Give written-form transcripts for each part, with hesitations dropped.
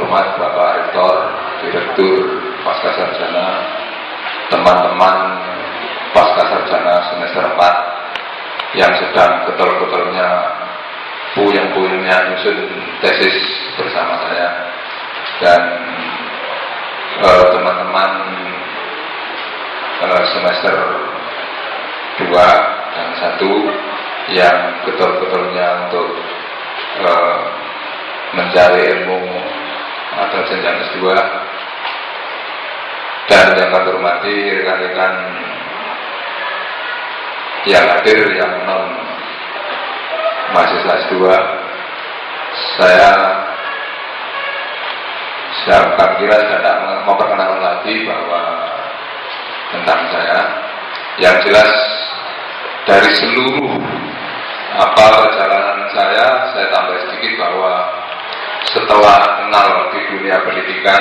terhormat Bapak Rektor, Direktur Pasca Sarjana, teman-teman Pasca Sarjana semester 4 yang sedang getol-getolnya puyeng-puyengnya nyusun tesis bersama saya, dan teman-teman semester 2 dan 1 yang getol-getolnya untuk mencari ilmu atau jenjang S2, dan yang kami hormati rekan-rekan yang hadir yang non mahasiswa S2. Saya kira saya tidak mau perkenalan lagi bahwa tentang saya. Yang jelas dari seluruh perjalanan saya tambah sedikit bahwa setelah kenal di dunia pendidikan,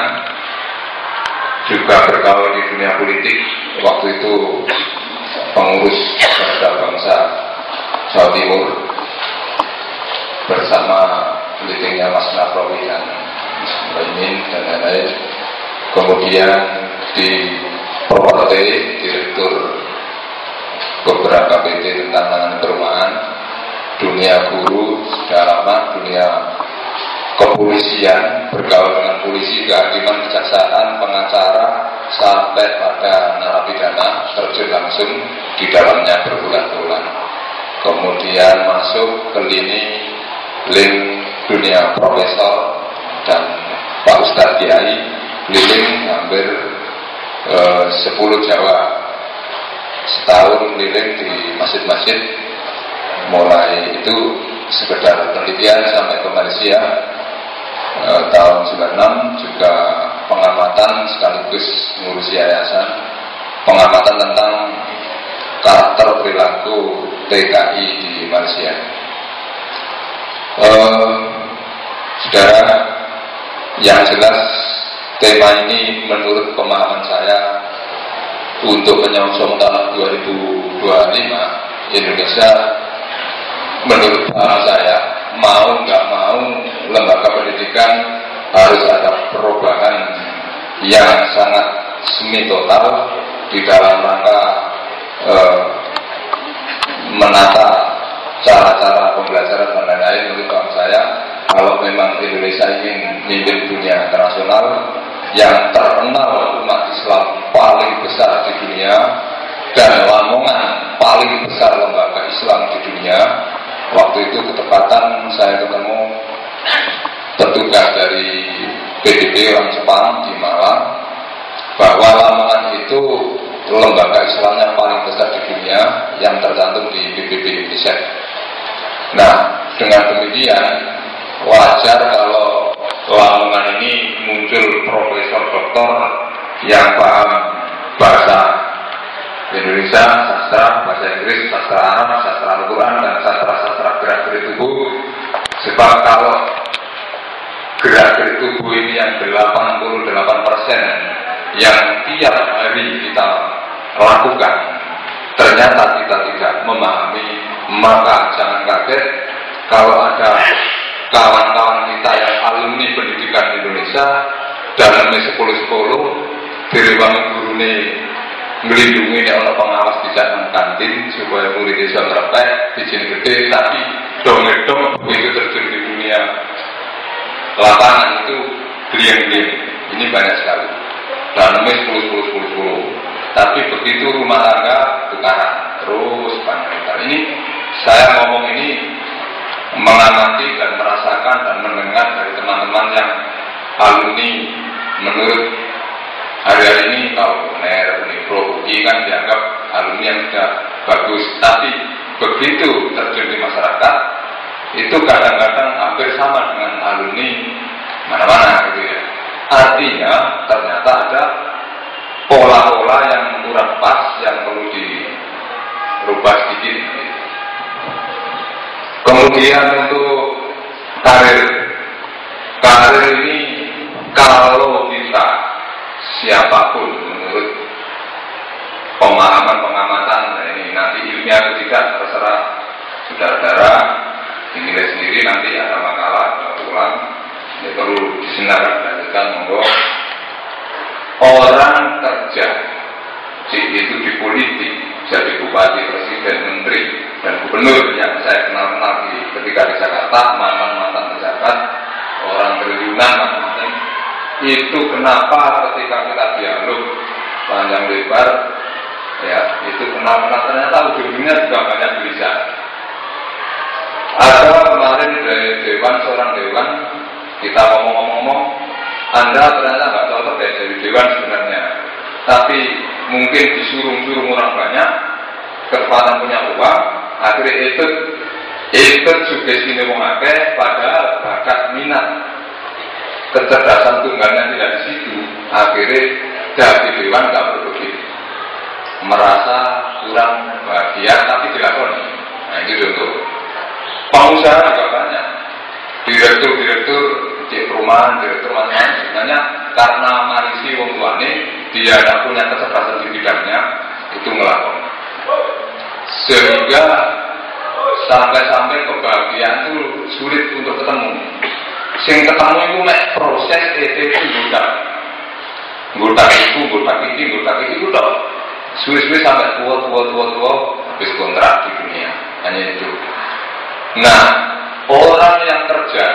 juga bergaul di dunia politik, waktu itu pengurus Perda Bangsa Jawa Timur bersama leadingnya Mas Nafrawi dan Mas Muhaimin dan lain-lain. Kemudian di Purwokerto, direktur beberapa PT tentang penanganan perumahan, dunia guru sudah lama, dunia kepolisian, bergaul dengan polisi, kehakiman, kejaksaan, pengacara, sampai pada narapidana, terjun langsung di dalamnya berbulan-bulan. Kemudian masuk ke link dunia profesor dan Pak Ustadz Kiai, keliling hampir 10 Jawa, setahun keliling di masjid-masjid, mulai itu sekedar penelitian sampai ke Malaysia. Tahun 96 juga pengamatan sekaligus ngurusi yayasan, pengamatan tentang karakter perilaku TKI di Malaysia. Saudara, yang jelas tema ini menurut pemahaman saya untuk menyongsong tahun 2025 Indonesia, menurut paham saya, mau nggak mau lembaga pendidikan harus ada perubahan yang sangat semi total di dalam rangka menata cara-cara pembelajaran dan lain-lain. Menurut paham saya, kalau memang Indonesia ingin memimpin dunia internasional, yang terkenal umat Islam paling besar di dunia dan lamongan paling besar lembaga Islam di dunia. Waktu itu ketepatan saya ketemu petugas dari PDB orang Jepang di Malang, bahwa Lamongan itu lembaga Islamnya paling besar di dunia yang tercantum di PBB UNICEF. Nah, dengan demikian wajar kalau Lamongan ini muncul profesor doktor yang paham bahasa Indonesia, sastra, bahasa Inggris, sastra Arab, sastra Al-Quran, dan sastra-sastra gerak-gerik tubuh. Sebab kalau gerak-gerik tubuh ini yang 88% yang tiap hari kita lakukan, ternyata kita tidak memahami, maka jangan kaget kalau ada kawan-kawan kita yang alumni pendidikan Indonesia dalam 10-10 direwangi gurune melindungi nek ana pengawas tidak nang kantin supaya murid bisa ngerepek izin gede, tapi dong-dong begitu terjun di dunia lapangan itu geliang-geliang. Ini banyak sekali. Dalamnya 10. Tapi begitu rumah tangga tukaran terus panjang. Ini saya ngomong ini mengamati dan merasakan dan mendengar dari teman-teman yang alumni. Menurut hari-hari ini kalau UNER, Unipro, UI kan dianggap alumni yang sudah bagus, tapi begitu terjun di masyarakat itu kadang-kadang hampir sama dengan alumni mana-mana gitu ya. Artinya ternyata ada pola-pola yang kurang pas yang perlu dirubah sedikit. Kemudian untuk karir ini kalau kita siapapun menurut pemahaman pengamatan ini nanti ilmiah atau tidak terserah saudara-saudara dinilai sendiri, nanti ada makalah ulang ini perlu disenarkan silakan monggo. Orang kerja itu di politik, jadi bupati, presiden, menteri, dan gubernur yang saya kenal ketika di Jakarta, mantan pejabat, orang triliunan macam-macam. Itu kenapa ketika kita dialog panjang lebar, ya itu kenapa ternyata ujungnya juga banyak bisa. Ada kemarin dari dewan, seorang dewan, kita ngomong-ngomong, Anda ternyata nggak cocok dari dewan sebenarnya, tapi mungkin disuruh-suruh orang banyak, kesempatan punya uang, akhirnya ikut sugesti wong akeh, padahal bakat minat kecerdasan tunggalnya tidak di situ, akhirnya dari dewan nggak berbagi, merasa kurang bahagia tapi dilakoni. Nah itu contoh. Pengusaha juga banyak, direktur di perumahan, direktur macam-macam, sebenarnya karena marisi wong tuane, dia tidak punya kecerdasan di bidangnya, itu ngelakoni. Sehingga sampai kebahagiaan itu sulit untuk ketemu. Sing ketemu itu proses itu nggodak itu dok. Sulit-sulit sampai tua, habis kontrak di dunia. Hanya itu. Nah, orang yang kerja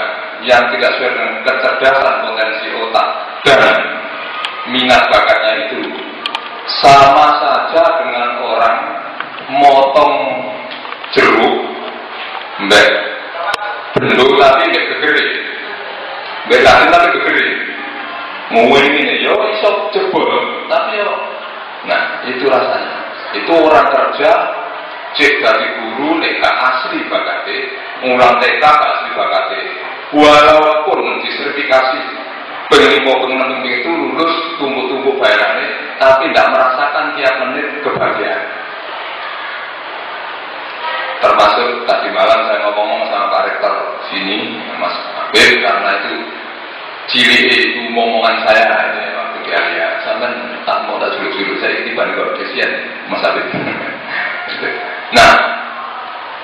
yang tidak sesuai dengan kecerdasan potensi otak dan minat bakatnya itu sama saja dengan orang motong jeruk mbak benduk tapi nggak kegeri mbak lain tapi kegeri ngomong ini yo iso jebol tapi yo nah itu rasanya itu orang kerja cek dari guru neka asli bakatnya ngulang TK asli bakatnya walaupun disertifikasi pengen itu lulus tumbuk-tumbuk bayarannya tapi tidak merasakan tiap menit kebahagiaan. Termasuk tadi malam saya ngomong sama Pak Rektor sini Mas Abel, karena itu ciri itu omongan saya ya, waktu di Alia sampai tak mau tak suruh saya ini banding kalau kesian Mas Abel. Nah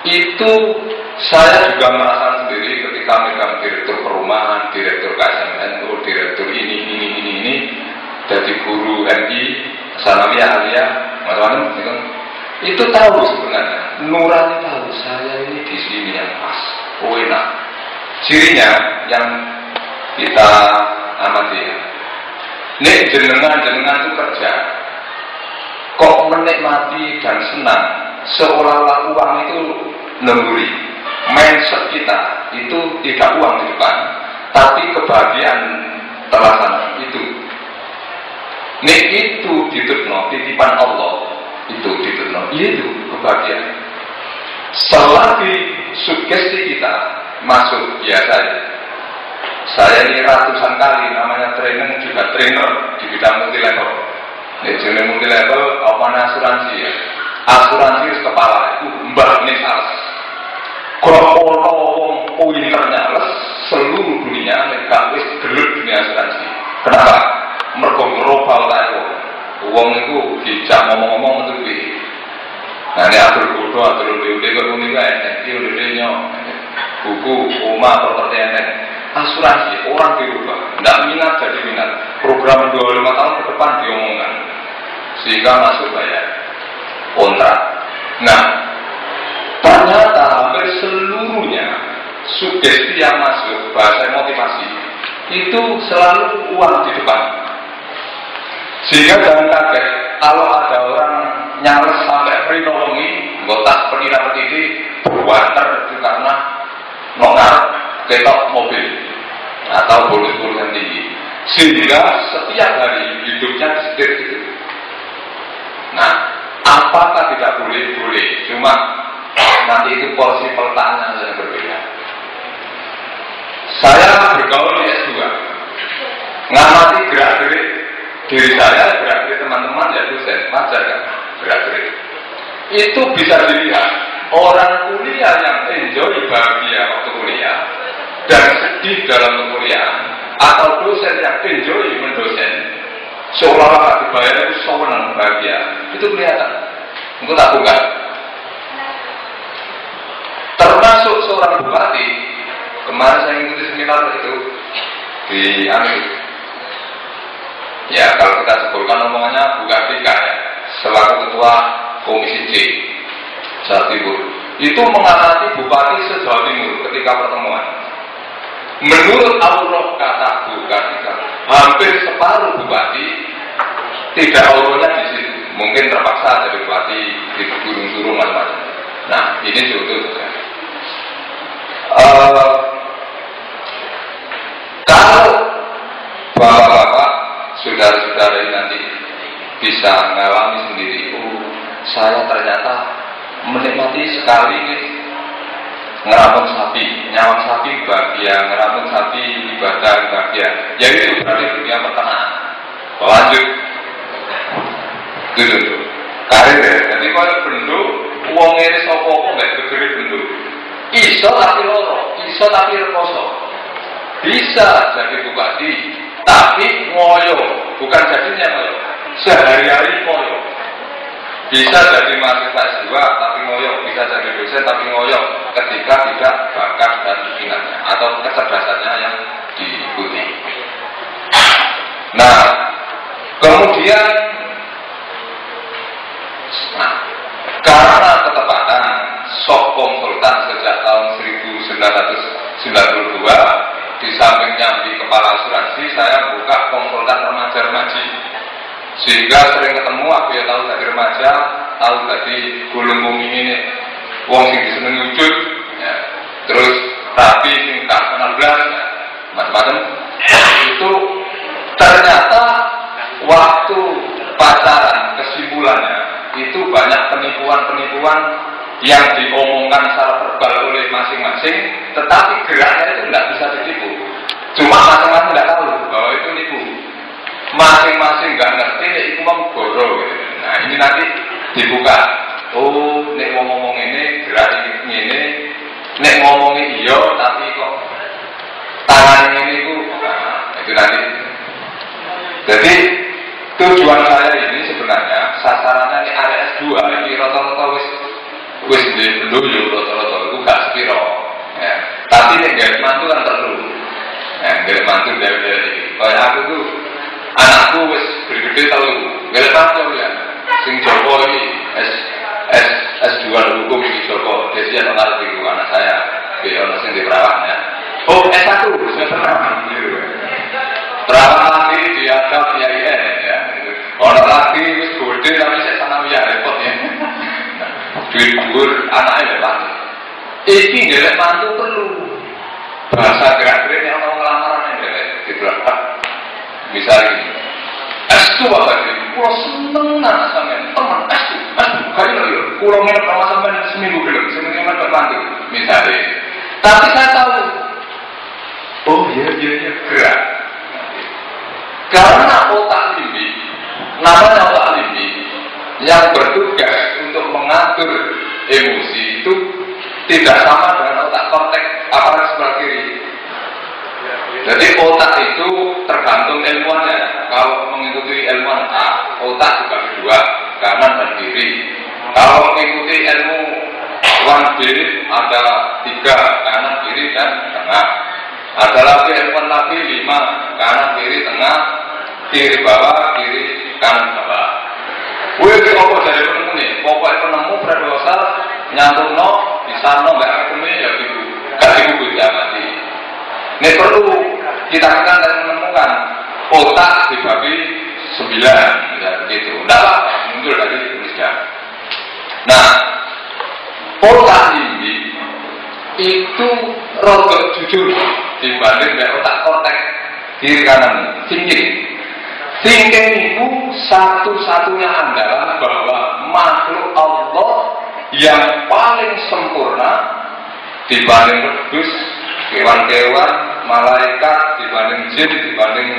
itu saya juga merasakan sendiri ketika megang direktur perumahan, direktur KSMNU, direktur ini jadi guru MI, Sanawiyah Alia, macam-macam itu tahu sebenarnya, nurani tahu saya ini di sini yang pas, enak. Cirinya yang kita amati ya. Nek jenengan itu kerja, kok menikmati dan senang, seolah-olah uang itu nemburi. Mindset kita itu tidak uang di depan, tapi kebahagiaan terlaksana itu. Nek itu ditutno titipan Allah, itu ditutno, itu kebahagiaan. Setelah disugesti kita masuk biasa ya. Saya ini ratusan kali namanya training juga trainer di bidang multi level. Jenis multi level apa asuransi ya? Asuransi kepala itu mbak misal. Kalau orang pinternya seluruh dunia mereka wis gelut dunia asuransi. Kenapa? Mergo ngerobal tae wong itu dijak ngomong-ngomong itu piye. Nah ini atur bodoh, atur udah kok ngene kae iki udah buku rumah properti asuransi orang dirubah, tidak minat jadi minat. Program 25 tahun ke depan diomongkan sehingga masuk bayar kontrak. Nah ternyata hampir seluruhnya sugesti yang masuk bahasa motivasi itu selalu uang di depan. Sehingga jangan kaget kalau ada orang nyales sampai perinologi, gotak penira petiti buanter itu karena nongar ketok mobil atau bonus-bonus yang tinggi. Sehingga setiap hari hidupnya disetir gitu. Nah, apakah tidak boleh? Boleh. Cuma nanti itu porsi peletakannya yang berbeda. Saya bergaul di S2, ngamati gerak-gerik diri saya, gerak-gerik teman-teman ya dosen, wajar kan gerak-gerik. Itu bisa dilihat orang kuliah yang enjoy bahagia waktu kuliah dan sedih dalam perkuliahan, atau dosen yang enjoy mendosen seolah-olah dibayar itu senang bahagia, itu kelihatan. Untuk tak buka. Termasuk seorang bupati, kemarin saya mengikuti seminar itu di Amerika. Ya kalau kita sebutkan omongannya Bu Kartika ya, selaku ketua Komisi C Jawa Timur, itu mengamati bupati se-Jawa Timur ketika pertemuan. Menurut aurah kata Bu Kartika, hampir separuh bupati tidak aurahnya di situ. Mungkin terpaksa jadi bupati di Gunung macam-macam. Nah ini contoh saja. Kalau bapak-bapak, saudara-saudara ini nanti bisa mengalami sendiri, saya ternyata menikmati sekali nih ngerampung sapi, nyawang sapi bahagia, ngerampung sapi ibadah bahagia. Ya itu berarti dunia peternakan. Lanjut, itu karir ya. Jadi kalau benduk, uang ini sopo-sopo nggak gegeri benduk. Iso tapi loro, iso tapi rekoso. Bisa jadi bupati, tapi ngoyo, bukan jadinya ngoyo. Sehari-hari ngoyo. Bisa jadi mahasiswa S2 tapi ngoyo, bisa jadi dosen tapi ngoyo ketika tidak bakat dan minatnya atau kecerdasannya yang diikuti. Nah, kemudian karena ketepatan sok konsultan sejak tahun 1992, di sampingnya di kepala asuransi saya buka konsultan remaja-remaji, sehingga sering ketemu aku ya tahu dari remaja, tahu dari gulung bumi ini wong sing diseneng wujud ya. Terus rapi sing tak kenal belas ya. Macam-macam itu. Ternyata waktu pacaran kesimpulannya itu banyak penipuan-penipuan yang diomongkan secara verbal oleh masing-masing, tetapi geraknya itu tidak bisa ditipu. Cuma masing-masing tidak tahu bahwa itu nipu. Masing-masing nggak ngerti nek iku mau goro gitu. Nah ini nanti dibuka. Oh, nek ngomong ini gerak ini, nek ngomong iya tapi kok tangan ini itu nanti. Jadi tujuan saya ini sebenarnya sasarannya ini area S2, ini rata-rata wis di penduyu rata-rata itu gak sepiro. Ya. Tapi nek gawe mantu kan perlu. Ya, gawe mantu dari kayak aku tuh anakku wis gede telu, gawe mantu ya. Sing Joko ini S2 hukum di Joko, Desi yang ngerti itu anak saya. Dia orang sing di perawan ya. Oh, S1 saya pernah gitu. Perawan lagi diadap IAIN ya. Orang lagi wis gede tapi saya sanawiyah repot ya. Duit dhuwur anaknya ya Pak. Iki ndelek mantu perlu. Bahasa gerak-gerik yang mau ngelamaran ya diberangkat. Misalnya ini. S2 apa ini? Kulo seneng nang sampean teman S2. Kayak yo kulo nginep sama sampean seminggu gelem, seminggu mantu. Misalnya. Tapi saya tahu. Oh iya gerak. Karena otak limbi, namanya otak limbi yang bertugas untuk mengatur emosi itu tidak sama dengan otak korteks aparat sebelah kiri. Jadi otak itu tergantung ilmuannya. Kalau mengikuti ilmuwan A, otak dibagi dua, kanan dan kiri. Kalau mengikuti ilmu 1B ada 3, kanan, kiri dan tengah. Ada lagi ilmuwan lagi 5, kanan, kiri, tengah, kiri bawah, kiri kanan bawah. Wih, apa dari penemu nih? Pokoknya penemu predosal nyantuno bisa no nggak ketemu ya gitu. Gak ibu mati. Ini perlu kita akan menemukan otak dibagi 9 ya begitu. Nah, muncul dari Indonesia. Nah, otak limbi itu rodok jujur dibanding dengan otak korteks kiri kanan thinking. Thinking itu satu-satunya andalan bahwa makhluk Allah yang paling sempurna dibanding kudus, kewan-kewan, malaikat, dibanding jin, dibanding